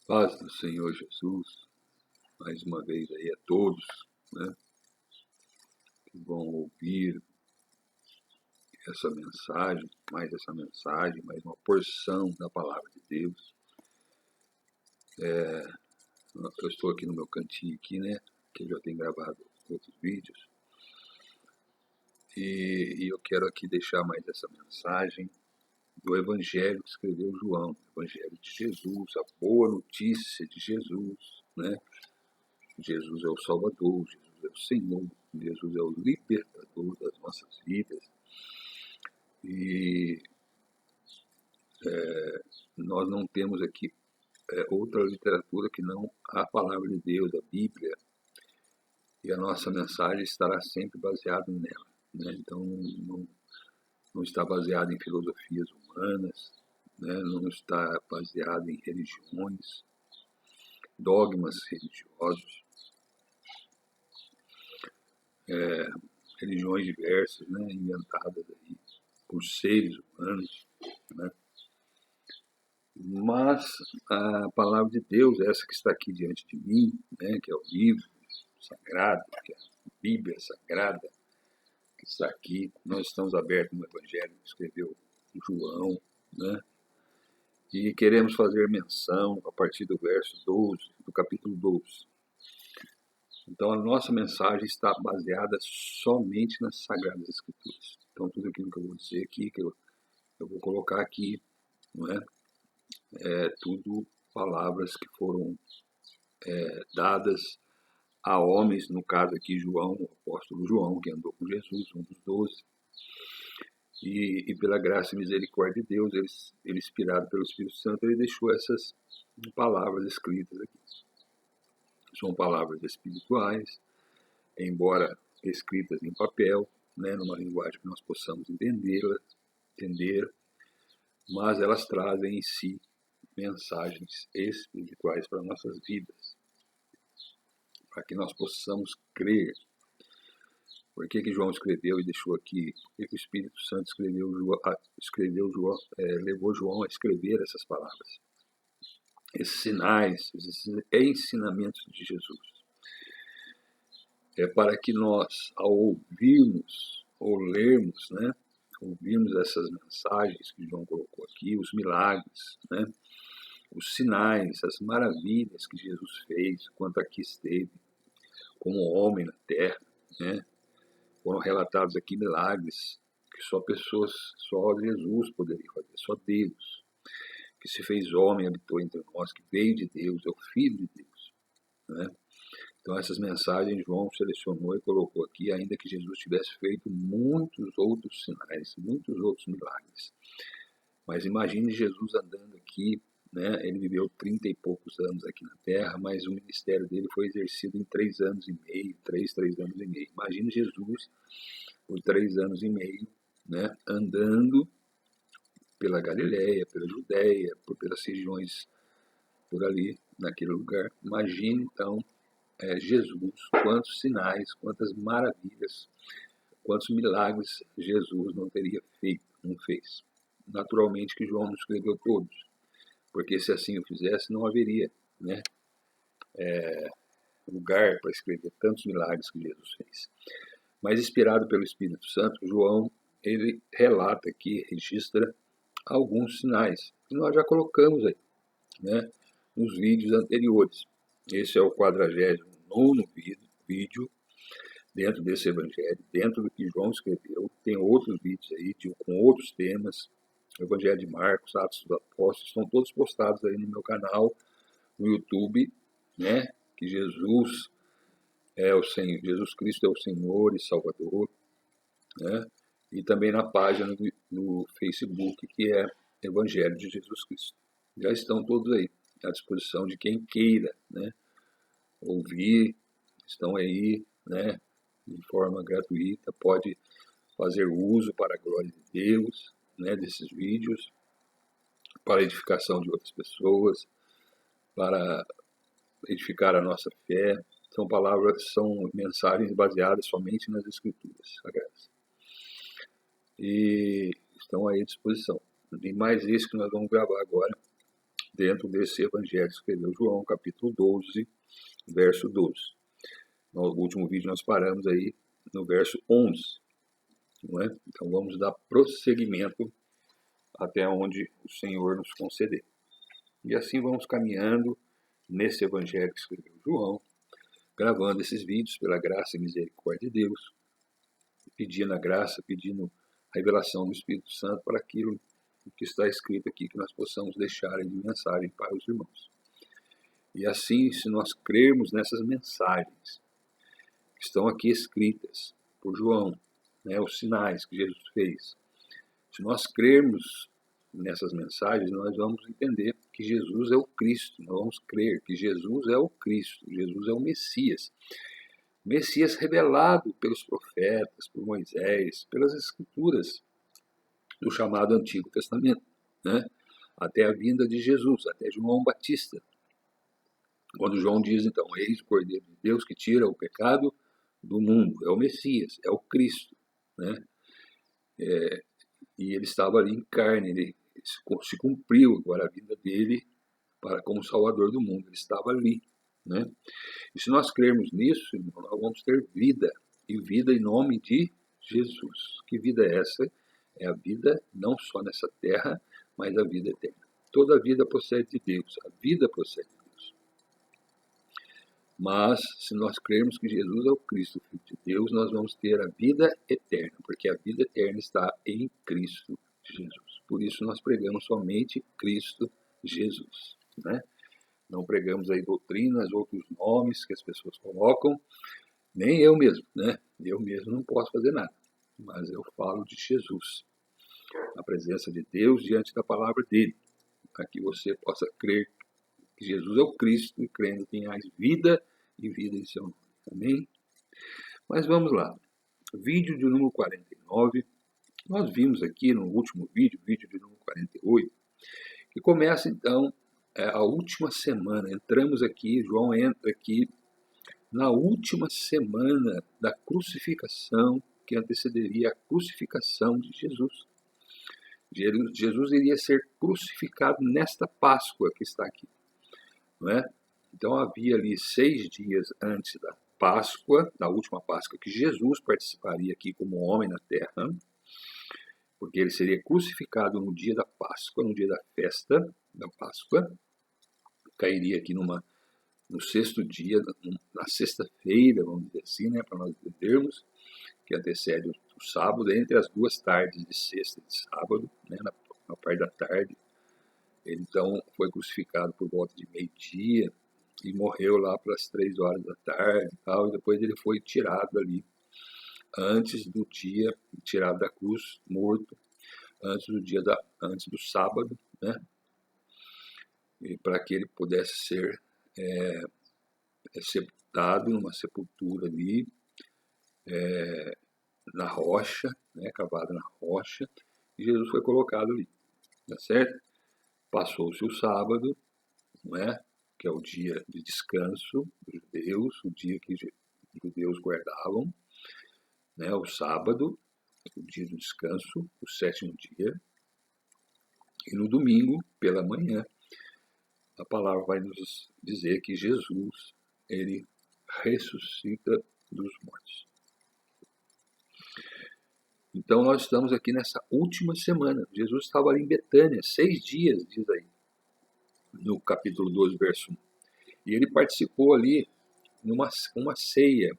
Paz do Senhor Jesus, mais uma vez aí a todos, né, que vão ouvir essa mensagem, mais uma porção da palavra de Deus. Eu estou aqui no meu cantinho aqui, né, que eu já tenho gravado outros vídeos, e eu quero aqui deixar mais essa mensagem do Evangelho que escreveu João, o Evangelho de Jesus, a boa notícia de Jesus, né? Jesus é o Salvador, Jesus é o Senhor, Jesus é o libertador das nossas vidas. E nós não temos aqui outra literatura que não a palavra de Deus, a Bíblia, e a nossa mensagem estará sempre baseada nela, né? Então, não está baseada em filosofias humanas, né? Não está baseada em religiões, dogmas religiosos, religiões diversas, né? Inventadas aí por seres humanos, né? Mas a palavra de Deus, essa que está aqui diante de mim, né, que é o livro sagrado, que é a Bíblia Sagrada, que está aqui, nós estamos abertos no Evangelho que escreveu João, né, e queremos fazer menção a partir do verso 12, do capítulo 12. Então a nossa mensagem está baseada somente nas Sagradas Escrituras. Então tudo aquilo que eu vou dizer aqui, que eu vou colocar aqui, não é? É tudo palavras que foram dadas a homens, no caso aqui João, o apóstolo João, que andou com Jesus, um dos 12, e pela graça e misericórdia de Deus, ele inspirado pelo Espírito Santo, ele deixou essas palavras escritas aqui. São palavras espirituais, embora escritas em papel, né, numa linguagem que nós possamos entender, mas elas trazem em si mensagens espirituais para nossas vidas, para que nós possamos crer. Por que João escreveu e deixou aqui? Por que o Espírito Santo levou João a escrever essas palavras? Esses sinais, esses ensinamentos de Jesus. É para que nós, ao ouvirmos ou lermos, né, ouvirmos essas mensagens que João colocou aqui, os milagres, né, os sinais, as maravilhas que Jesus fez quando aqui esteve como homem na terra, né? Foram relatados aqui milagres que só Jesus poderia fazer, só Deus, que se fez homem, habitou entre nós, que veio de Deus, é o Filho de Deus, né? Então essas mensagens João selecionou e colocou aqui, ainda que Jesus tivesse feito muitos outros sinais, muitos outros milagres. Mas imagine Jesus andando aqui, né? Ele viveu 30 e poucos anos aqui na Terra, mas o ministério dele foi exercido em 3 anos e meio, 3 anos e meio. Imagine Jesus por 3 anos e meio, né? Andando pela Galileia, pela Judéia, pelas regiões por ali, naquele lugar. Imagine então Jesus, quantos sinais, quantas maravilhas, quantos milagres Jesus não teria feito, não fez. Naturalmente que João não escreveu todos, porque se assim o fizesse, não haveria, né, lugar para escrever tantos milagres que Jesus fez. Mas inspirado pelo Espírito Santo, João, ele relata aqui, registra alguns sinais que nós já colocamos aí, né, nos vídeos anteriores. Esse é o 49º vídeo dentro desse evangelho, dentro do que João escreveu. Tem outros vídeos aí com outros temas. O Evangelho de Marcos, Atos dos Apóstolos, estão todos postados aí no meu canal, no YouTube, né? Que Jesus é o Senhor, Jesus Cristo é o Senhor e Salvador, né? E também na página do Facebook, que é Evangelho de Jesus Cristo. Já estão todos aí, à disposição de quem queira, né, ouvir, estão aí, né, de forma gratuita, pode fazer uso para a glória de Deus, né, desses vídeos, para a edificação de outras pessoas, para edificar a nossa fé. São palavras, são mensagens baseadas somente nas Escrituras Sagradas. E estão aí à disposição. E mais isso que nós vamos gravar agora, dentro desse evangelho que escreveu João, capítulo 12, verso 12. No último vídeo nós paramos aí no verso 11. Não é? Então vamos dar prosseguimento até onde o Senhor nos conceder. E assim vamos caminhando nesse evangelho que escreveu João, gravando esses vídeos pela graça e misericórdia de Deus, pedindo a graça, pedindo a revelação do Espírito Santo para aquilo que está escrito aqui, que nós possamos deixar de mensagem para os irmãos. E assim, se nós crermos nessas mensagens que estão aqui escritas por João, né, os sinais que Jesus fez, se nós crermos nessas mensagens, nós vamos entender que Jesus é o Cristo, nós vamos crer que Jesus é o Cristo, Jesus é o Messias. Messias revelado pelos profetas, por Moisés, pelas Escrituras do chamado Antigo Testamento, né? Até a vinda de Jesus, até João Batista. Quando João diz, então, eis o Cordeiro de Deus que tira o pecado do mundo, é o Messias, é o Cristo, né? E ele estava ali em carne, ele se cumpriu agora a vinda dele como Salvador do mundo, ele estava ali, né? E se nós crermos nisso, nós vamos ter vida, e vida em nome de Jesus. Que vida é essa? É a vida não só nessa terra, mas a vida eterna. Toda a vida procede de Deus, a vida procede de Deus. Mas, se nós crermos que Jesus é o Cristo, o Filho de Deus, nós vamos ter a vida eterna, porque a vida eterna está em Cristo Jesus. Por isso nós pregamos somente Cristo Jesus, né? Não pregamos aí doutrinas, outros nomes que as pessoas colocam, nem eu mesmo, né? Eu mesmo não posso fazer nada, mas eu falo de Jesus, a presença de Deus diante da palavra dele, para que você possa crer que Jesus é o Cristo e crendo tenhais vida e vida em seu nome. Amém? Mas vamos lá. Vídeo de número 49. Nós vimos aqui no último vídeo, vídeo de número 48, que começa então a última semana. Entramos aqui, João entra aqui na última semana da crucificação que antecederia a crucificação de Jesus. Jesus iria ser crucificado nesta Páscoa que está aqui, não é? Então havia ali 6 dias antes da Páscoa, da última Páscoa, que Jesus participaria aqui como homem na terra, porque ele seria crucificado no dia da Páscoa, no dia da festa da Páscoa, cairia aqui no 6º dia, na sexta-feira, vamos dizer assim, né, para nós entendermos, que antecede o sábado, entre as 2 tardes de sexta e de sábado, né, na parte da tarde. Ele então foi crucificado por volta de meio-dia e morreu lá pelas 3 horas da tarde e depois ele foi tirado ali, antes do dia, tirado da cruz, morto, antes do sábado, né, para que ele pudesse ser sepultado numa sepultura ali, na rocha, né, cavada na rocha, e Jesus foi colocado ali, tá certo? Passou-se o sábado, não é? Que é o dia de descanso dos judeus, o dia que os judeus guardavam, né, o sábado, o dia do descanso, o 7º dia, e no domingo, pela manhã, a palavra vai nos dizer que Jesus, ele ressuscita dos mortos. Então nós estamos aqui nessa última semana. Jesus estava ali em Betânia, 6 dias, diz aí, no capítulo 12, verso 1. E ele participou ali numa uma ceia.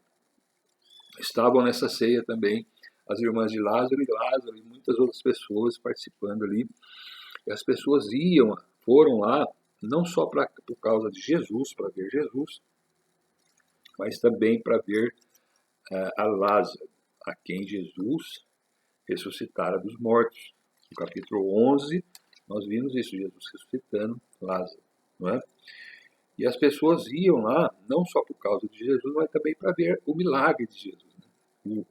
Estavam nessa ceia também as irmãs de Lázaro e muitas outras pessoas participando ali. E as pessoas foram lá, não só por causa de Jesus, para ver Jesus, mas também para ver a Lázaro, a quem Jesus ressuscitara dos mortos. No capítulo 11, nós vimos isso, Jesus ressuscitando Lázaro, não é? E as pessoas iam lá, não só por causa de Jesus, mas também para ver o milagre de Jesus, né?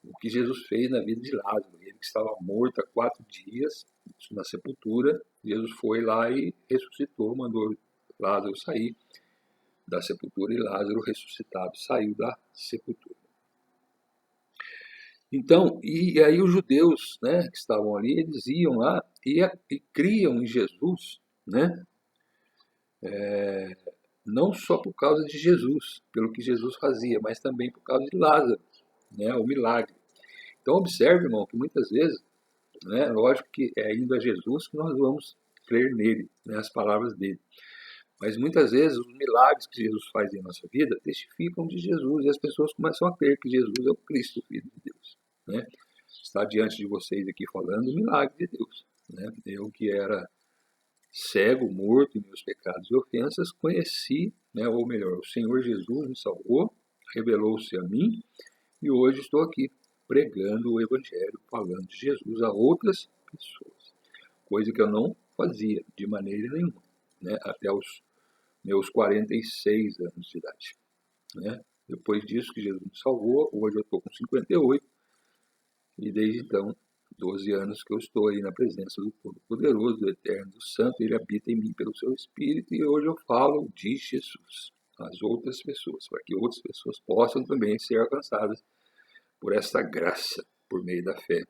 O que Jesus fez na vida de Lázaro. Ele que estava morto há 4 dias na sepultura, Jesus foi lá e ressuscitou, mandou Lázaro sair da sepultura, e Lázaro ressuscitado saiu da sepultura. Então, e aí os judeus, né, que estavam ali, eles iam lá e criam em Jesus, né? Não só por causa de Jesus, pelo que Jesus fazia, mas também por causa de Lázaro, né? O milagre. Então observe, irmão, que muitas vezes, né, lógico que é indo a Jesus que nós vamos crer nele, né, as palavras dele. Mas muitas vezes os milagres que Jesus faz em nossa vida testificam de Jesus e as pessoas começam a crer que Jesus é o Cristo, o Filho de Deus, né? Está diante de vocês aqui falando o milagre de Deus, né? Eu que era cego, morto em meus pecados e ofensas, conheci, né, ou melhor, o Senhor Jesus me salvou, revelou-se a mim e hoje estou aqui pregando o Evangelho, falando de Jesus a outras pessoas, coisa que eu não fazia de maneira nenhuma, né, até os meus 46 anos de idade, né? Depois disso que Jesus me salvou, hoje eu estou com 58 e desde então 12 anos que eu estou aí na presença do Todo-Poderoso, do Eterno, do Santo, ele habita em mim pelo seu Espírito e hoje eu falo de Jesus às outras pessoas, para que outras pessoas possam também ser alcançadas por essa graça, por meio da fé,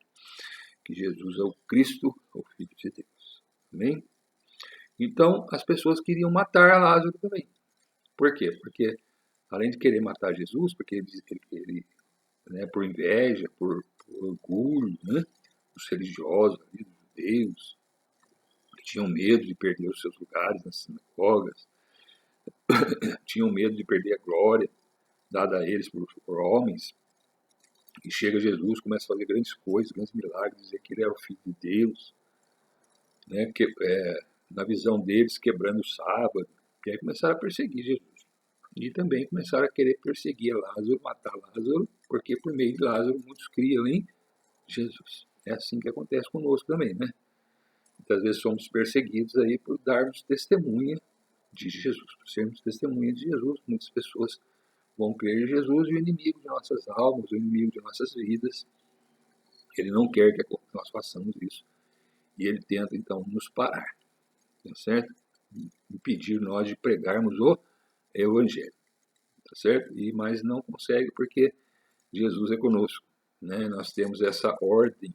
que Jesus é o Cristo, o Filho de Deus. Amém? Então, as pessoas queriam matar Lázaro também. Por quê? Porque, além de querer matar Jesus, porque ele né, por inveja, por orgulho, né, os religiosos, os judeus, que tinham medo de perder os seus lugares nas sinagogas, tinham medo de perder a glória dada a eles por homens, e chega Jesus, começa a fazer grandes coisas, grandes milagres, dizer que ele era o Filho de Deus, né, na visão deles, quebrando o sábado, e aí começaram a perseguir Jesus. E também começaram a querer perseguir Lázaro, matar Lázaro, porque por meio de Lázaro muitos criam em Jesus. É assim que acontece conosco também, né? Muitas vezes somos perseguidos aí por darmos testemunha de Jesus, por sermos testemunha de Jesus. Muitas pessoas vão crer em Jesus e o inimigo de nossas almas, o inimigo de nossas vidas, ele não quer que nós façamos isso. E ele tenta, então, nos parar, tá certo? Impedir nós de pregarmos o Evangelho, tá certo? Mas não consegue porque Jesus é conosco, né? Nós temos essa ordem,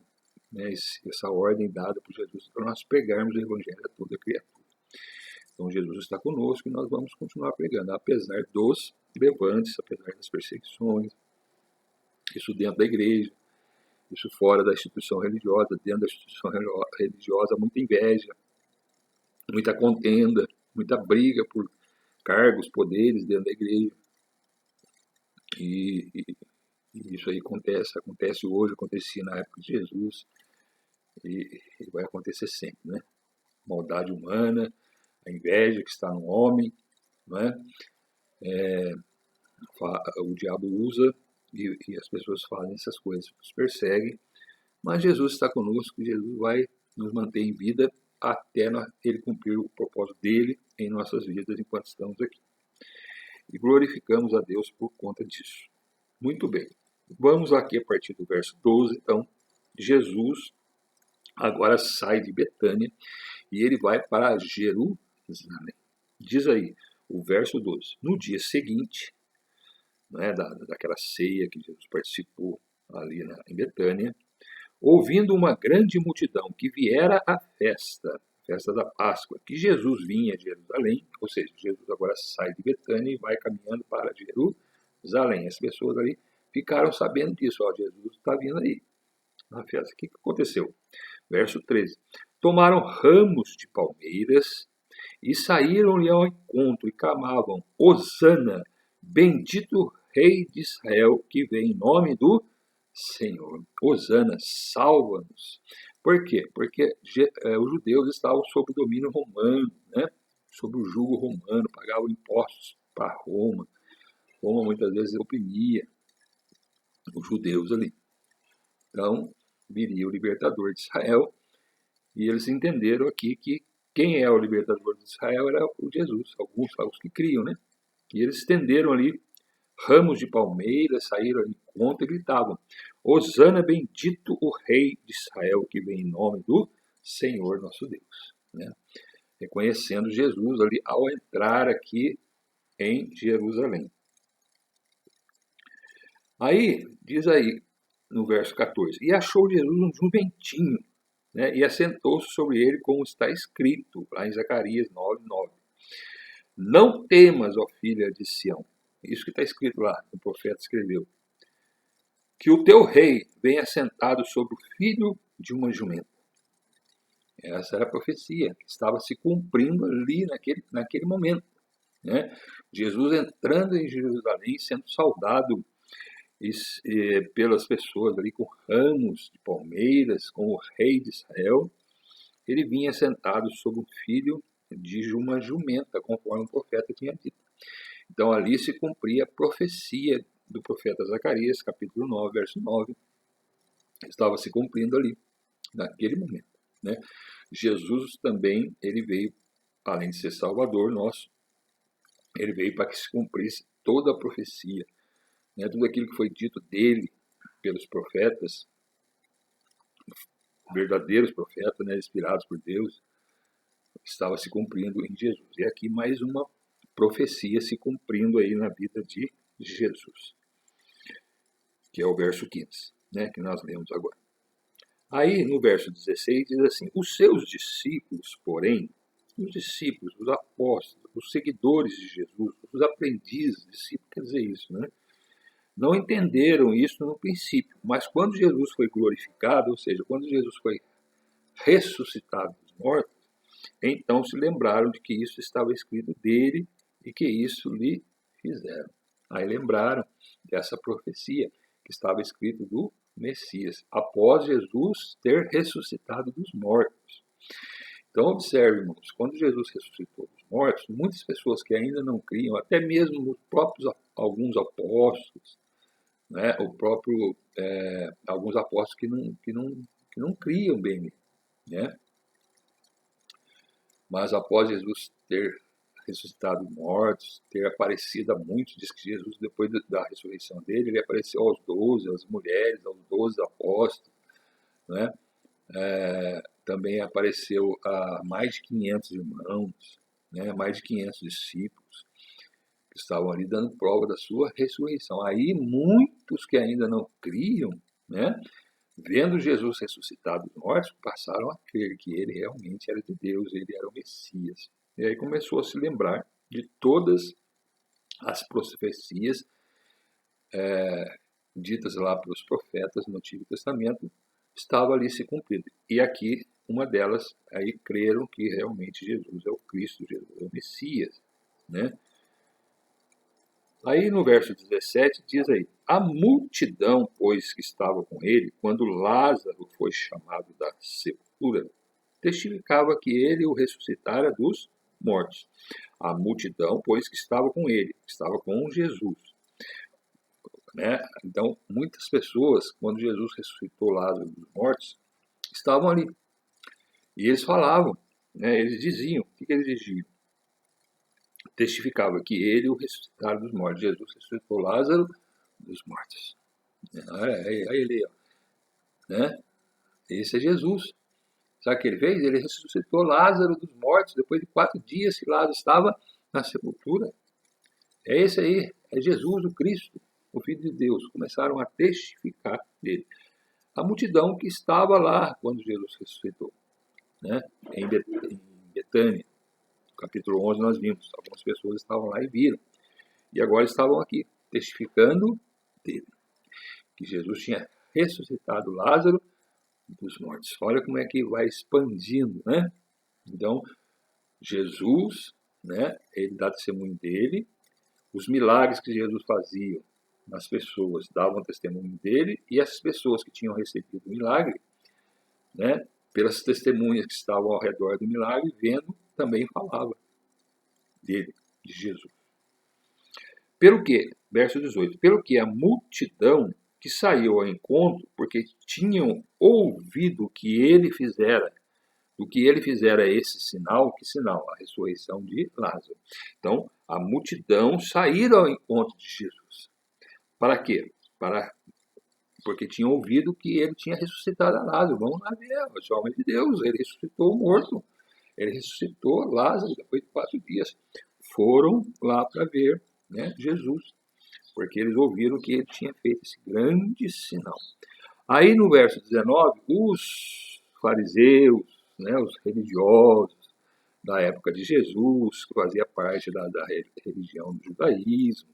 né? Essa ordem dada por Jesus para nós pregarmos o Evangelho a toda criatura. Então Jesus está conosco e nós vamos continuar pregando, apesar dos levantes, apesar das perseguições, isso dentro da igreja, isso fora da instituição religiosa, dentro da instituição religiosa, muita inveja, muita contenda, muita briga por cargos, poderes dentro da igreja. E isso aí acontece hoje, acontecia na época de Jesus e vai acontecer sempre, né? Maldade humana, a inveja que está no homem, não é? O diabo usa e as pessoas fazem essas coisas, nos perseguem, mas Jesus está conosco, Jesus vai nos manter em vida até ele cumprir o propósito dele em nossas vidas enquanto estamos aqui. E glorificamos a Deus por conta disso. Muito bem. Vamos aqui a partir do verso 12, então. Jesus agora sai de Betânia e ele vai para Jerusalém. Diz aí o verso 12. No dia seguinte, né, daquela ceia que Jesus participou ali em Betânia, ouvindo uma grande multidão que viera à festa da Páscoa, que Jesus vinha de Jerusalém, ou seja, Jesus agora sai de Betânia e vai caminhando para Jerusalém. As pessoas ali ficaram sabendo disso, ó, Jesus está vindo aí na festa. O que aconteceu? Verso 13. Tomaram ramos de palmeiras e saíram-lhe ao encontro e clamavam: Hosana, bendito Rei de Israel, que vem em nome do Senhor. Hosana, salva-nos. Por quê? Porque os judeus estavam sob o domínio romano, né? Sob o jugo romano, pagavam impostos para Roma. Roma muitas vezes oprimia os judeus ali. Então, viria o libertador de Israel e eles entenderam aqui que quem é o libertador de Israel era o Jesus, alguns que criam, né? E eles estenderam ali ramos de palmeiras, saíram ao encontro e gritavam: Hosana, bendito o Rei de Israel, que vem em nome do Senhor nosso Deus. Né? Reconhecendo Jesus ali ao entrar aqui em Jerusalém. Aí, diz aí no verso 14: E achou Jesus um jumentinho, né, e assentou-se sobre ele, como está escrito lá em Zacarias 9:9. Não temas, ó filha de Sião. Isso que está escrito lá, o profeta escreveu. Que o teu rei venha sentado sobre o filho de uma jumenta. Essa era a profecia que estava se cumprindo ali naquele momento, né? Jesus entrando em Jerusalém, sendo saudado pelas pessoas ali com ramos de palmeiras, com o rei de Israel. Ele vinha sentado sobre o filho de uma jumenta, conforme o profeta tinha dito. Então ali se cumpria a profecia do profeta Zacarias, capítulo 9, verso 9. Estava se cumprindo ali, naquele momento, né? Jesus também, ele veio, além de ser Salvador nosso, ele veio para que se cumprisse toda a profecia, né? Tudo aquilo que foi dito dele pelos profetas, verdadeiros profetas, né? Inspirados por Deus, estava se cumprindo em Jesus. E aqui mais uma profecia se cumprindo aí na vida de Jesus, que é o verso 15, né? Que nós lemos agora. Aí, no verso 16, diz assim: os seus discípulos, porém, os discípulos, os apóstolos, os seguidores de Jesus, os aprendizes, discípulos quer dizer isso, né? Não entenderam isso no princípio, mas quando Jesus foi glorificado, ou seja, quando Jesus foi ressuscitado dos mortos, então se lembraram de que isso estava escrito dele e que isso lhe fizeram. Aí lembraram dessa profecia que estava escrito do Messias, após Jesus ter ressuscitado dos mortos. Então, observe, irmãos, quando Jesus ressuscitou dos mortos, muitas pessoas que ainda não criam, até mesmo os próprios alguns apóstolos, né, alguns apóstolos que não criam bem nele, né? Mas após Jesus ter ressuscitado dos mortos, ter aparecido a muitos, diz que Jesus, depois da ressurreição dele, ele apareceu aos 12, às mulheres, aos 12 apóstolos, né? Também apareceu a mais de 500 irmãos, né? Mais de 500 discípulos, que estavam ali dando prova da sua ressurreição. Aí muitos que ainda não criam, né? Vendo Jesus ressuscitado dos mortos, passaram a crer que ele realmente era de Deus, ele era o Messias. E aí começou a se lembrar de todas as profecias ditas lá pelos profetas no Antigo Testamento, estava ali se cumprindo. E aqui, uma delas, aí creram que realmente Jesus é o Cristo, Jesus é o Messias, né? Aí no verso 17 diz aí: a multidão, pois, que estava com ele, quando Lázaro foi chamado da sepultura, testificava que ele o ressuscitara dos mortos. A multidão, pois, que estava com ele, estava com Jesus, né? Então, muitas pessoas, quando Jesus ressuscitou Lázaro dos mortos, estavam ali. E eles falavam, né? Eles diziam, o que eles diziam? Testificava que ele o ressuscitara dos mortos. Jesus ressuscitou Lázaro dos mortos. Aí ele, né? Esse é Jesus. Sabe o que ele fez? Ele ressuscitou Lázaro dos mortos depois de 4 dias que Lázaro estava na sepultura. É esse aí, é Jesus, o Cristo, o Filho de Deus. Começaram a testificar dele. A multidão que estava lá quando Jesus ressuscitou, né? Em Betânia, no capítulo 11 nós vimos, algumas pessoas estavam lá e viram. E agora estavam aqui, testificando dele, que Jesus tinha ressuscitado Lázaro dos mortos. Olha como é que vai expandindo, né? Então, Jesus, né, ele dá testemunho dele, os milagres que Jesus fazia nas pessoas davam testemunho dele, e essas pessoas que tinham recebido o milagre, né, pelas testemunhas que estavam ao redor do milagre, vendo, também falava dele, de Jesus. Pelo que, verso 18, pelo que a multidão que saiu ao encontro, porque tinham ouvido o que ele fizera, do que ele fizera esse sinal, que sinal? A ressurreição de Lázaro. Então, a multidão saíram ao encontro de Jesus. Para quê? Porque tinham ouvido que ele tinha ressuscitado a Lázaro. Vamos lá ver, esse homem de Deus, ele ressuscitou o morto. Ele ressuscitou Lázaro depois de 4 dias. Foram lá para ver, né, Jesus, porque eles ouviram que ele tinha feito esse grande sinal. Aí no verso 19, os fariseus, né, os religiosos da época de Jesus, que fazia parte da religião do judaísmo,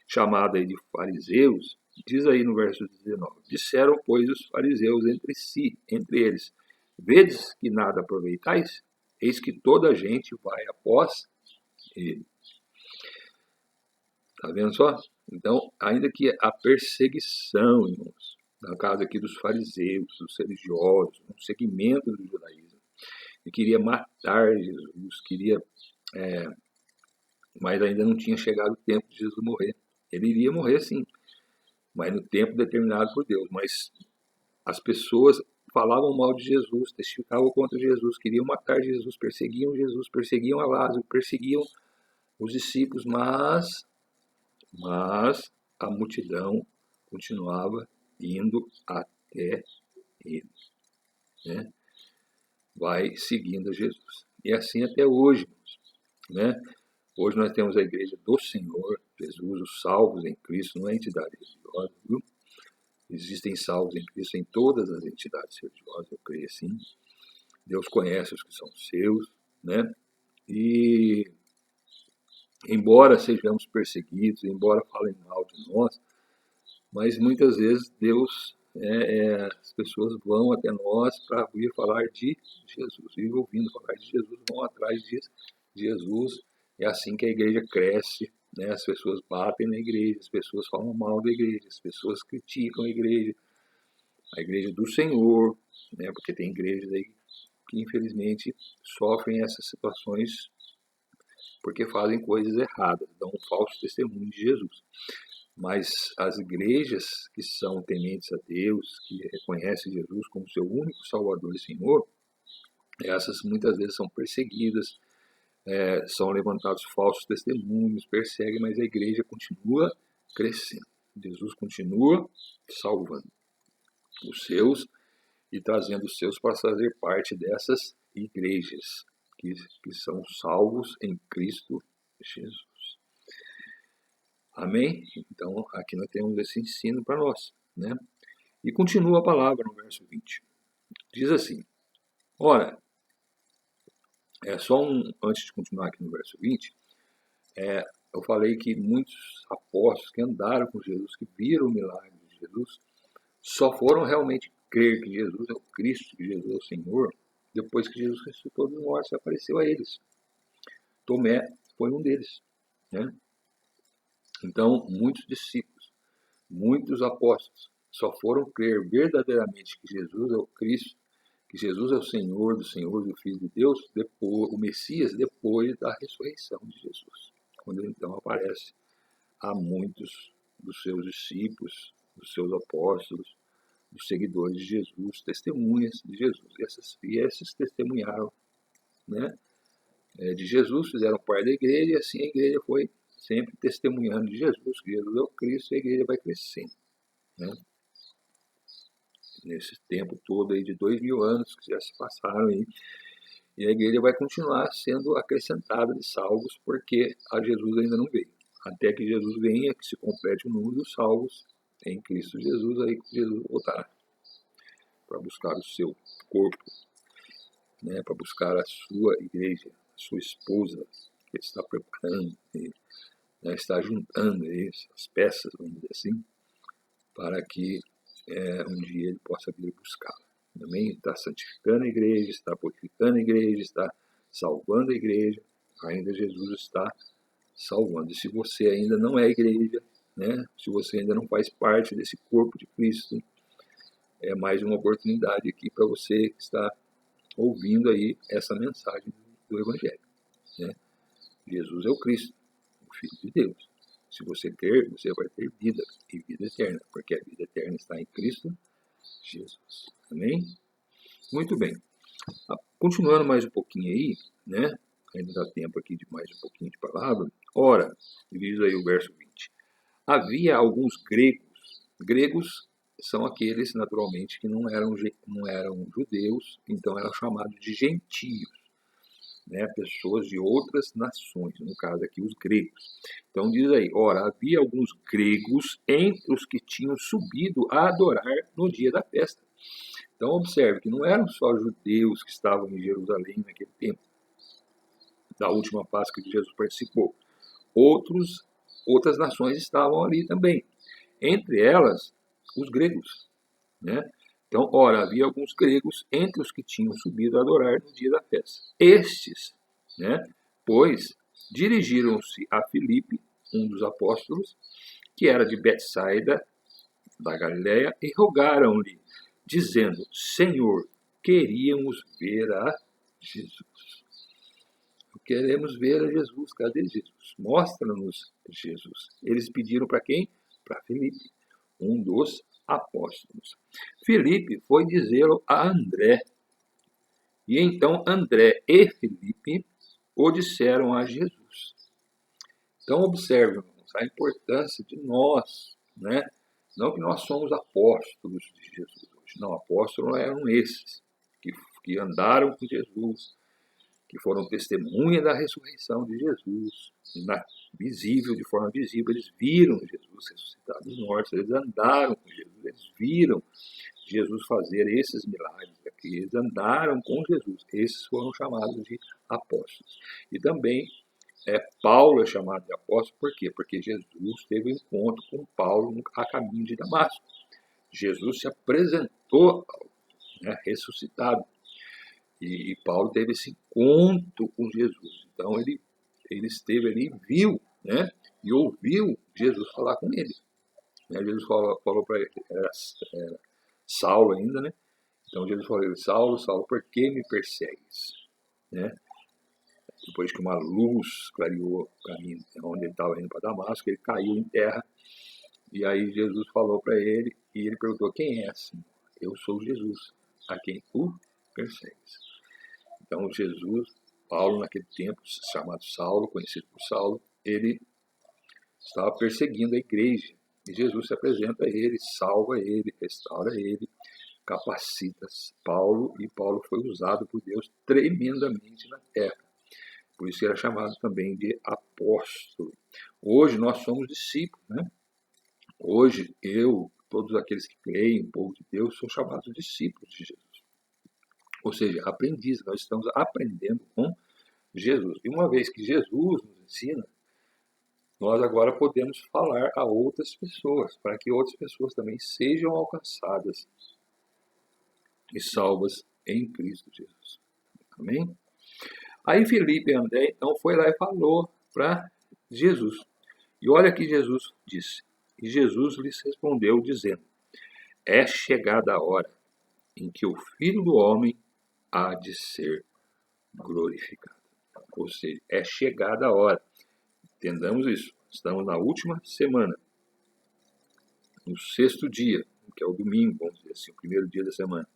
chamada aí de fariseus, diz aí no verso 19: disseram, pois, os fariseus entre si, entre eles: vedes que nada aproveitais? Eis que toda a gente vai após ele. Está vendo só? Então, ainda que a perseguição, irmãos, na casa aqui dos fariseus, dos religiosos, um segmento do judaísmo, que queria matar Jesus, mas ainda não tinha chegado o tempo de Jesus morrer. Ele iria morrer sim, mas no tempo determinado por Deus. Mas as pessoas falavam mal de Jesus, testificavam contra Jesus, queriam matar Jesus, perseguiam a Lázaro, perseguiam os discípulos, mas a multidão continuava indo até ele, né? Vai seguindo Jesus. E assim até hoje, né? Hoje nós temos a igreja do Senhor Jesus, os salvos em Cristo, não é entidade religiosa, viu? Existem salvos em Cristo em todas as entidades religiosas, eu creio assim. Deus conhece os que são seus, né? E embora sejamos perseguidos, embora falem mal de nós, mas muitas vezes Deus, as pessoas vão até nós para ouvir falar de Jesus, e ouvindo falar de Jesus, vão atrás de Jesus. É assim que a igreja cresce, né? As pessoas batem na igreja, as pessoas falam mal da igreja, as pessoas criticam a igreja do Senhor, né? Porque tem igrejas aí que infelizmente sofrem essas situações porque fazem coisas erradas, dão um falso testemunho de Jesus. Mas as igrejas que são tementes a Deus, que reconhecem Jesus como seu único Salvador e Senhor, essas muitas vezes são perseguidas, são levantados falsos testemunhos, perseguem, mas a igreja continua crescendo. Jesus continua salvando os seus e trazendo os seus para fazer parte dessas igrejas que são salvos em Cristo Jesus. Amém? Então, aqui nós temos esse ensino para nós, né? E continua a palavra no verso 20. Diz assim: ora, antes de continuar aqui no verso 20, eu falei que muitos apóstolos que andaram com Jesus, que viram o milagre de Jesus, só foram realmente crer que Jesus é o Cristo, que Jesus é o Senhor, depois que Jesus ressuscitou dos mortos e apareceu a eles. Tomé foi um deles, né? Então, muitos discípulos, muitos apóstolos, só foram crer verdadeiramente que Jesus é o Cristo, que Jesus é o Senhor do Senhor, do Filho de Deus, depois, o Messias, depois da ressurreição de Jesus. Quando ele então aparece a muitos dos seus discípulos, dos seus apóstolos, dos seguidores de Jesus, testemunhas de Jesus. E esses testemunharam, né, de Jesus, fizeram parte da igreja, e assim a igreja foi sempre testemunhando de Jesus, que Jesus é o Cristo, e a igreja vai crescendo, né? Nesse tempo todo aí de 2000 anos que já se passaram aí, e a igreja vai continuar sendo acrescentada de salvos, porque a Jesus ainda não veio. Até que Jesus venha, que se complete o número dos salvos em Cristo Jesus, aí Jesus voltará para buscar o seu corpo, né, para buscar a sua igreja, a sua esposa, que ele está preparando, né, está juntando as peças, vamos dizer assim, para que um dia ele possa vir buscá-la. Também está santificando a igreja, está purificando a igreja, está salvando a igreja, ainda Jesus está salvando. E se você ainda não é igreja, né, se você ainda não faz parte desse corpo de Cristo, é mais uma oportunidade aqui para você que está ouvindo aí essa mensagem do Evangelho, né? Jesus é o Cristo, o Filho de Deus. Se você crer, você vai ter vida e vida eterna, porque a vida eterna está em Cristo Jesus. Amém? Muito bem. Continuando mais um pouquinho aí, né? Ainda dá tempo aqui de mais um pouquinho de palavra. Ora, diz aí o verso 20. Havia alguns gregos. Gregos são aqueles, naturalmente, que não eram judeus, então eram chamados de gentios, né? Pessoas de outras nações, no caso aqui os gregos. Então diz aí, ora, havia alguns gregos entre os que tinham subido a adorar no dia da festa. Então observe que não eram só judeus que estavam em Jerusalém naquele tempo, da última Páscoa que Jesus participou. Outras nações estavam ali também, entre elas os gregos, né? Então, ora, havia alguns gregos entre os que tinham subido a adorar no dia da festa. Estes, né, pois, dirigiram-se a Filipe, um dos apóstolos, que era de Betsaida, da Galiléia, e rogaram-lhe, dizendo: Senhor, queríamos ver a Jesus. Queremos ver a Jesus. Cadê Jesus? Mostra-nos Jesus. Eles pediram para quem? Para Filipe, um dos apóstolos. Filipe foi dizê-lo a André. E então André e Filipe o disseram a Jesus. Então observe, irmãos, a importância de nós, né? Não que nós somos apóstolos de Jesus hoje. Não, apóstolos eram esses que andaram com Jesus, que foram testemunha da ressurreição de Jesus, visível, de forma visível, eles viram Jesus ressuscitado dos mortos, eles andaram com Jesus, eles viram Jesus fazer esses milagres aqui, eles andaram com Jesus, esses foram chamados de apóstolos. E também Paulo é chamado de apóstolo, por quê? Porque Jesus teve um encontro com Paulo a caminho de Damasco. Jesus se apresentou, né, ressuscitado. E Paulo teve esse encontro com Jesus. Então ele esteve ali, viu, né? E ouviu Jesus falar com ele. Jesus falou para ele, era Saulo ainda, né? Então Jesus falou: Saulo, Saulo, por que me persegues? Né? Depois que uma luz clareou o caminho onde ele estava indo para Damasco, ele caiu em terra. E aí Jesus falou para ele, e ele perguntou: quem é assim? Eu sou Jesus, a quem tu persegues. Então Jesus, Paulo naquele tempo, chamado Saulo, conhecido por Saulo, ele estava perseguindo a igreja. E Jesus se apresenta a ele, salva ele, restaura ele, capacita Paulo, e Paulo foi usado por Deus tremendamente na terra. Por isso ele é chamado também de apóstolo. Hoje nós somos discípulos, né? Hoje todos aqueles que creem, o povo de Deus, são chamados discípulos de Jesus. Ou seja, aprendizes, nós estamos aprendendo com Jesus. E uma vez que Jesus nos ensina, nós agora podemos falar a outras pessoas, para que outras pessoas também sejam alcançadas e salvas em Cristo Jesus. Amém? Aí Filipe e André, então, foi lá e falou para Jesus. E olha que Jesus disse. E Jesus lhes respondeu, dizendo: é chegada a hora em que o Filho do Homem há de ser glorificado. Ou seja, é chegada a hora. Entendamos isso. Estamos na última semana, no 6º dia, que é o domingo, vamos dizer assim, o primeiro dia da semana.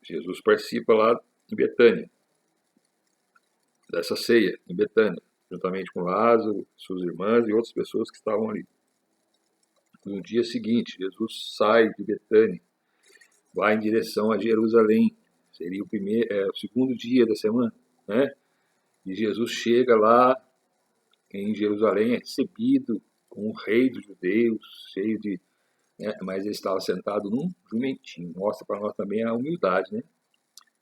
Jesus participa lá em Betânia, dessa ceia em Betânia, juntamente com Lázaro, suas irmãs e outras pessoas que estavam ali. No dia seguinte, Jesus sai de Betânia, vai em direção a Jerusalém. Seria o segundo dia da semana, né? E Jesus chega lá em Jerusalém, é recebido como o rei dos judeus, cheio de... Né? Mas ele estava sentado num jumentinho. Mostra para nós também a humildade, né?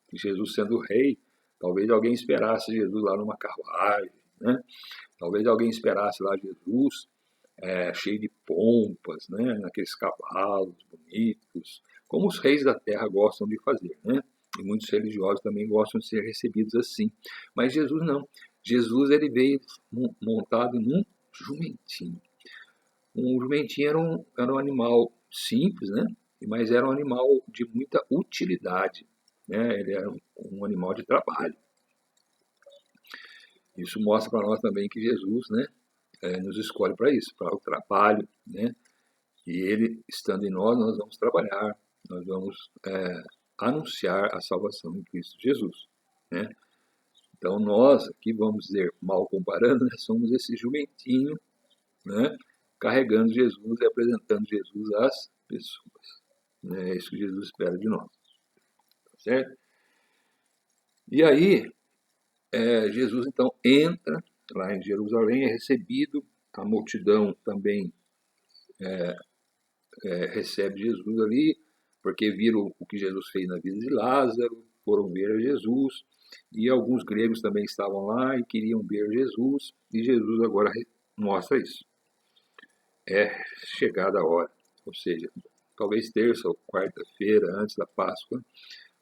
Que Jesus sendo rei, talvez alguém esperasse Jesus lá numa carruagem, né? Talvez alguém esperasse lá Jesus cheio de pompas, né? Naqueles cavalos bonitos, como os reis da terra gostam de fazer, né? E muitos religiosos também gostam de ser recebidos assim. Mas Jesus não. Jesus ele veio montado num jumentinho. Um jumentinho era um animal simples, né? Mas era um animal de muita utilidade, né? Ele era um animal de trabalho. Isso mostra para nós também que Jesus, né, nos escolhe para isso, para o trabalho, né? E ele, estando em nós, nós vamos trabalhar, nós vamos anunciar a salvação em Cristo Jesus, né? Então nós aqui, vamos dizer, mal comparando, né, somos esse jumentinho, né, carregando Jesus e apresentando Jesus às pessoas. Né? É isso que Jesus espera de nós. Tá certo? E aí, Jesus então entra lá em Jerusalém, é recebido, a multidão também recebe Jesus ali, porque viram o que Jesus fez na vida de Lázaro, foram ver a Jesus, e alguns gregos também estavam lá e queriam ver Jesus, e Jesus agora mostra isso. É chegada a hora, ou seja, talvez terça ou quarta-feira, antes da Páscoa,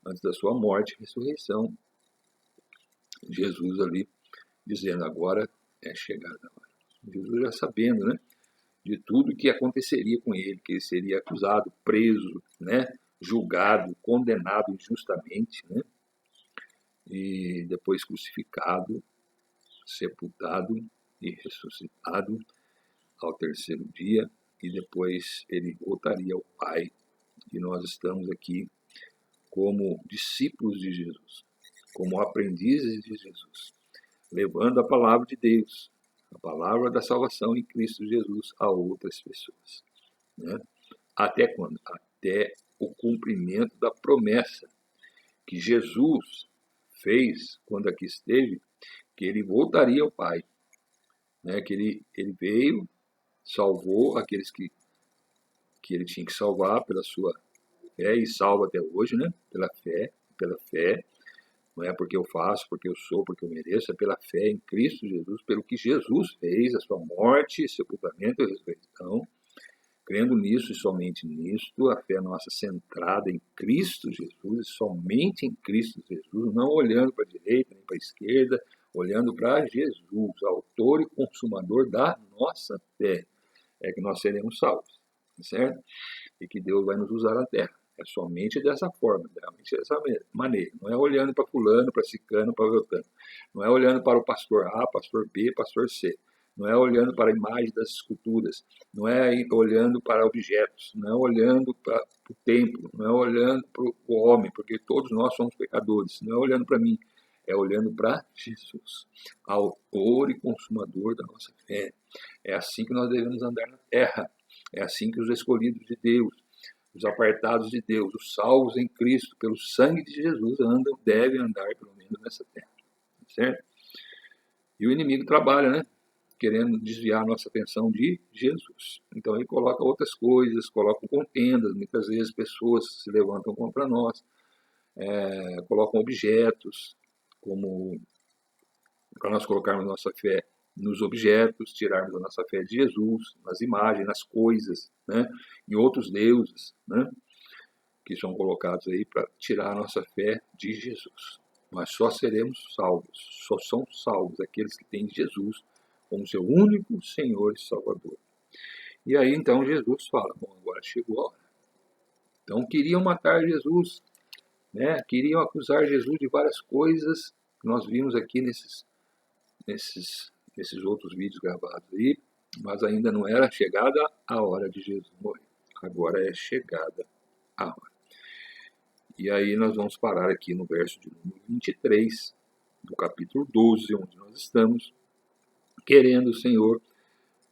antes da sua morte e ressurreição, Jesus ali dizendo, agora é chegada a hora. Jesus já sabendo, né, de tudo que aconteceria com ele, que ele seria acusado, preso, né, julgado, condenado injustamente, né, e depois crucificado, sepultado e ressuscitado ao terceiro dia, e depois ele voltaria ao Pai. E nós estamos aqui como discípulos de Jesus, como aprendizes de Jesus, levando a palavra de Deus, a palavra da salvação em Cristo Jesus a outras pessoas. Né? Até quando? Até o cumprimento da promessa que Jesus fez quando aqui esteve, que ele voltaria ao Pai. Né? Que ele veio, salvou aqueles que ele tinha que salvar pela sua fé, e salva até hoje, né? Pela fé. Não é porque eu faço, porque eu sou, porque eu mereço, é pela fé em Cristo Jesus, pelo que Jesus fez, a sua morte, sepultamento e ressurreição. Crendo nisso e somente nisto, a fé nossa centrada em Cristo Jesus, e somente em Cristo Jesus, não olhando para a direita nem para a esquerda, olhando para Jesus, autor e consumador da nossa fé, é que nós seremos salvos, certo? E que Deus vai nos usar na terra. É somente dessa forma, realmente dessa maneira. Não é olhando para fulano, para cicano, para beltrano. Não é olhando para o pastor A, pastor B, pastor C. Não é olhando para a imagem das esculturas. Não é olhando para objetos. Não é olhando para o templo. Não é olhando para o homem, porque todos nós somos pecadores. Não é olhando para mim. É olhando para Jesus, autor e consumador da nossa fé. É assim que nós devemos andar na terra. É assim que os escolhidos de Deus, os apartados de Deus, os salvos em Cristo, pelo sangue de Jesus, devem andar pelo menos nessa terra. Certo? E o inimigo trabalha, né? Querendo desviar a nossa atenção de Jesus. Então ele coloca outras coisas, coloca contendas, muitas vezes pessoas se levantam contra nós, colocam objetos, como para nós colocarmos nossa fé nos objetos, tirarmos a nossa fé de Jesus, nas imagens, nas coisas, né? Em outros deuses, né? Que são colocados aí para tirar a nossa fé de Jesus. Mas só seremos salvos, só são salvos aqueles que têm Jesus como seu único Senhor e Salvador. E aí então Jesus fala, bom, agora chegou a hora. Então queriam matar Jesus, né? Queriam acusar Jesus de várias coisas que nós vimos aqui nesses outros vídeos gravados aí, mas ainda não era chegada a hora de Jesus morrer. Agora é chegada a hora. E aí nós vamos parar aqui no verso de número 23, do capítulo 12, onde nós estamos. Querendo o Senhor,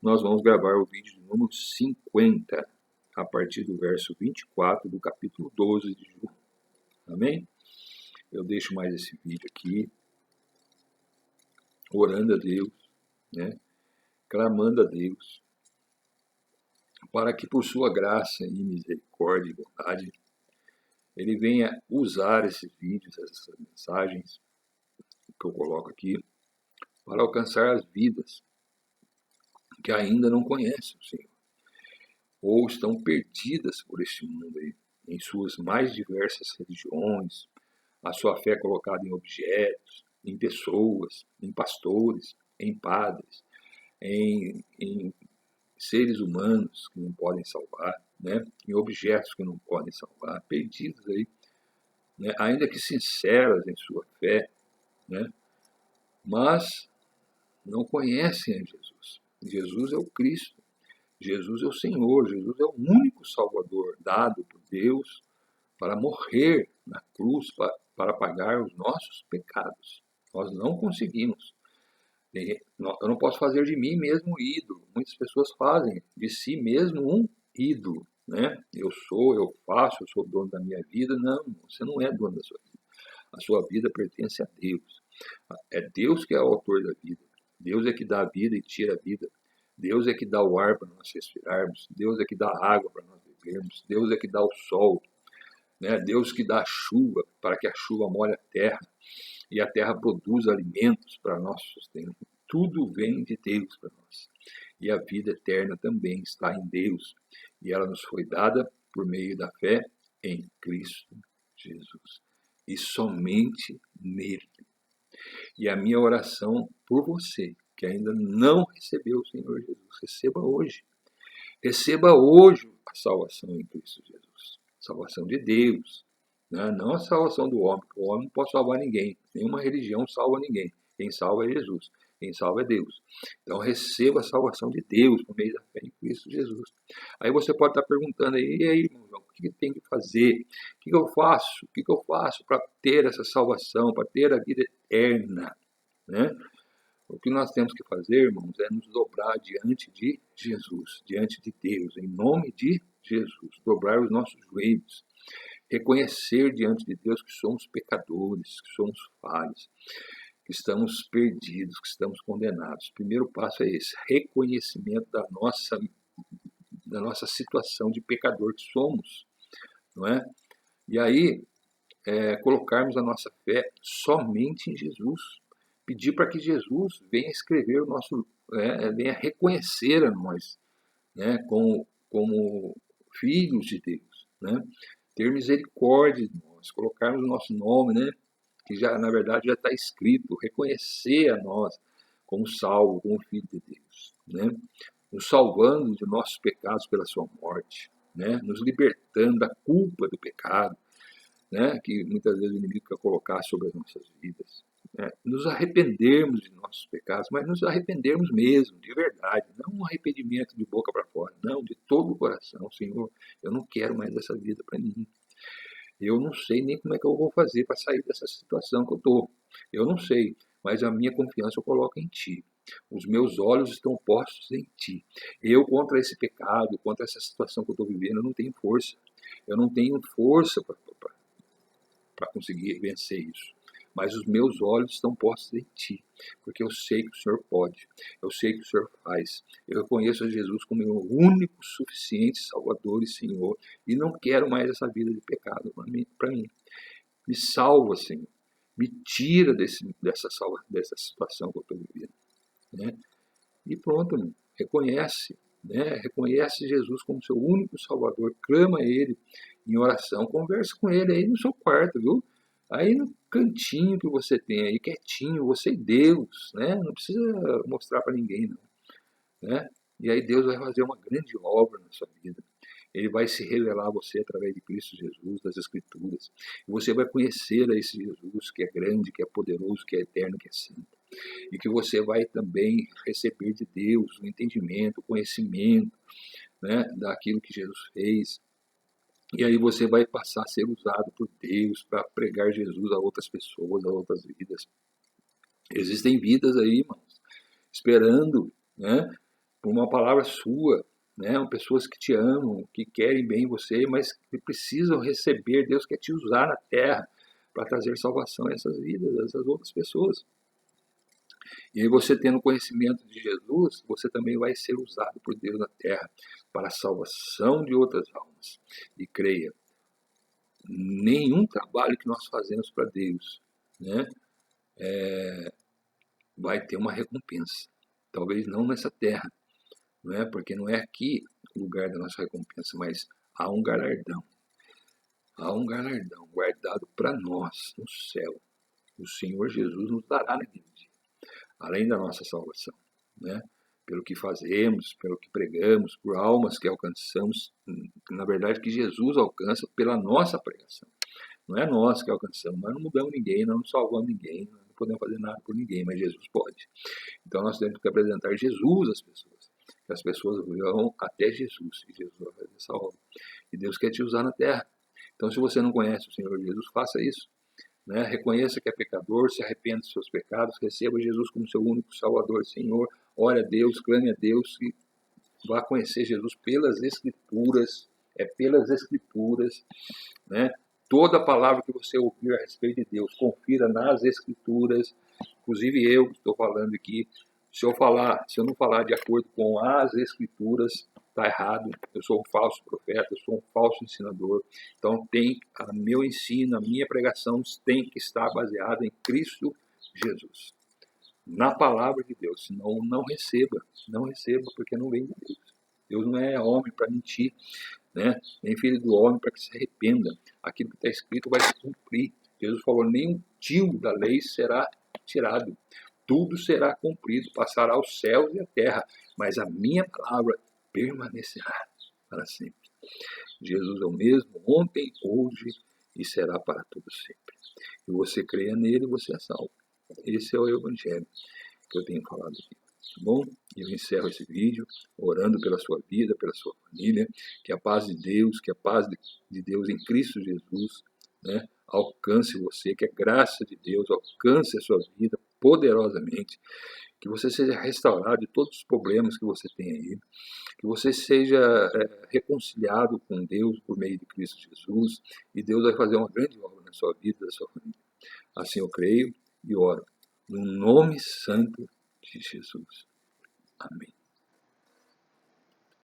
nós vamos gravar o vídeo de número 50, a partir do verso 24 do capítulo 12 de João. Amém? Eu deixo mais esse vídeo aqui, orando a Deus, né? Clamando a Deus, para que por sua graça e misericórdia e bondade, Ele venha usar esses vídeos, essas mensagens que eu coloco aqui, para alcançar as vidas que ainda não conhecem o Senhor, ou estão perdidas por este mundo aí, em suas mais diversas religiões, a sua fé colocada em objetos, em pessoas, em pastores, em padres, em seres humanos que não podem salvar, né? Em objetos que não podem salvar, perdidos aí, né? Ainda que sinceras em sua fé, né? Mas não conhecem a Jesus. Jesus é o Cristo, Jesus é o Senhor, Jesus é o único Salvador dado por Deus para morrer na cruz, para pagar os nossos pecados. Nós não conseguimos. Eu não posso fazer de mim mesmo um ídolo. Muitas pessoas fazem de si mesmo um ídolo. Né? Eu faço, eu sou dono da minha vida. Não, você não é dono da sua vida. A sua vida pertence a Deus. É Deus que é o autor da vida. Deus é que dá a vida e tira a vida. Deus é que dá o ar para nós respirarmos. Deus é que dá a água para nós bebermos. Deus é que dá o sol. né? Deus que dá a chuva para que a chuva molhe a terra e a terra produz alimentos para nosso sustento. Tudo vem de Deus para nós. E a vida eterna também está em Deus. E ela nos foi dada por meio da fé em Cristo Jesus. E somente nele. E a minha oração por você, que ainda não recebeu o Senhor Jesus, receba hoje. Receba hoje a salvação em Cristo Jesus. Salvação de Deus. Né? Não a salvação do homem, porque o homem não pode salvar ninguém. Nenhuma religião salva ninguém. Quem salva é Jesus. Quem salva é Deus. Então receba a salvação de Deus por meio da fé em Cristo Jesus. Aí você pode estar perguntando aí, e aí, irmão, o que eu tenho que fazer? O que eu faço? O que eu faço para ter essa salvação, para ter a vida eterna? Né? O que nós temos que fazer, irmãos, é nos dobrar diante de Jesus, diante de Deus, em nome de Jesus. Dobrar os nossos joelhos. Reconhecer diante de Deus que somos pecadores, que somos falhos, que estamos perdidos, que estamos condenados. O primeiro passo é esse, reconhecimento da nossa situação de pecador que somos, não é? E aí, colocarmos a nossa fé somente em Jesus. Pedir para que Jesus venha escrever o nosso, venha reconhecer a nós, né, como filhos de Deus, né? Ter misericórdia de nós, colocarmos o nosso nome, né, que já na verdade já está escrito, reconhecer a nós como salvo, como filho de Deus, né? Nos salvando de nossos pecados pela sua morte, né? Nos libertando da culpa do pecado, né, que muitas vezes o inimigo quer colocar sobre as nossas vidas. Né? Nos arrependermos de nossos pecados, mas nos arrependermos mesmo, de verdade, não um arrependimento de boca para fora, não, de todo o coração. Senhor, eu não quero mais essa vida para mim. Eu não sei nem como é que eu vou fazer para sair dessa situação que eu estou. Eu não sei, mas a minha confiança eu coloco em Ti. Os meus olhos estão postos em Ti. Eu, contra esse pecado, contra essa situação que eu estou vivendo, eu não tenho força. Eu não tenho força para conseguir vencer isso. Mas os meus olhos estão postos em Ti, porque eu sei que o Senhor pode, eu sei que o Senhor faz. Eu reconheço a Jesus como meu único, suficiente Salvador e Senhor, e não quero mais essa vida de pecado para mim. Me salva, Senhor. Me tira dessa situação que eu estou vivendo. Né? E pronto, meu. Reconhece. Né? Reconhece Jesus como seu único Salvador. Clama a Ele em oração. Conversa com Ele aí no seu quarto, viu? Aí no cantinho que você tem aí, quietinho, você e Deus. Né? Não precisa mostrar para ninguém, não. Né? E aí Deus vai fazer uma grande obra na sua vida. Ele vai se revelar a você através de Cristo Jesus, das Escrituras. E você vai conhecer a esse Jesus que é grande, que é poderoso, que é eterno, que é santo. E que você vai também receber de Deus o entendimento, o conhecimento, né, daquilo que Jesus fez. E aí você vai passar a ser usado por Deus para pregar Jesus a outras pessoas, a outras vidas. Existem vidas aí, irmãos, esperando, né, por uma palavra sua, né? Pessoas que te amam, que querem bem você, mas que precisam receber. Deus quer te usar na terra para trazer salvação a essas vidas, a essas outras pessoas. E aí você tendo conhecimento de Jesus, você também vai ser usado por Deus na terra para a salvação de outras almas. E creia, nenhum trabalho que nós fazemos para Deus, né, vai ter uma recompensa. Talvez não nessa terra, não é? Porque não é aqui o lugar da nossa recompensa, mas há um galardão. Há um galardão guardado para nós no céu. O Senhor Jesus nos dará naquele dia, além da nossa salvação, né? Pelo que fazemos, pelo que pregamos, por almas que alcançamos, na verdade que Jesus alcança pela nossa pregação. Não é nós que alcançamos, nós não mudamos ninguém, nós não salvamos ninguém, nós não podemos fazer nada por ninguém, mas Jesus pode. Então nós temos que apresentar Jesus às pessoas, que as pessoas vão até Jesus, e Jesus vai fazer essa obra. E Deus quer te usar na terra. Então se você não conhece o Senhor Jesus, faça isso. Né? Reconheça que é pecador, se arrependa dos seus pecados, receba Jesus como seu único Salvador, Senhor, ore a Deus, clame a Deus e vá conhecer Jesus pelas Escrituras, pelas Escrituras, né? Toda palavra que você ouvir a respeito de Deus, confira nas Escrituras, inclusive eu que estou falando aqui, Se eu não falar de acordo com as Escrituras, está errado. Eu sou um falso profeta, eu sou um falso ensinador. Então, meu ensino, a minha pregação tem que estar baseada em Cristo Jesus, na palavra de Deus. Senão, não receba, porque não vem de Deus. Deus não é homem para mentir, né? Nem filho do homem para que se arrependa. Aquilo que está escrito vai se cumprir. Jesus falou: nenhum tio da lei será tirado. Tudo será cumprido, passará os céus e a terra, mas a minha palavra permanecerá para sempre. Jesus é o mesmo ontem, hoje e será para todo sempre. E você creia nele, você é salvo. Esse é o Evangelho que eu tenho falado aqui. Tá bom? E eu encerro esse vídeo orando pela sua vida, pela sua família, que a paz de Deus em Cristo Jesus, né, alcance você, que a graça de Deus alcance a sua vida poderosamente, que você seja restaurado de todos os problemas que você tem aí, que você seja reconciliado com Deus por meio de Cristo Jesus, e Deus vai fazer uma grande obra na sua vida e da sua família. Assim eu creio e oro, no nome santo de Jesus. Amém.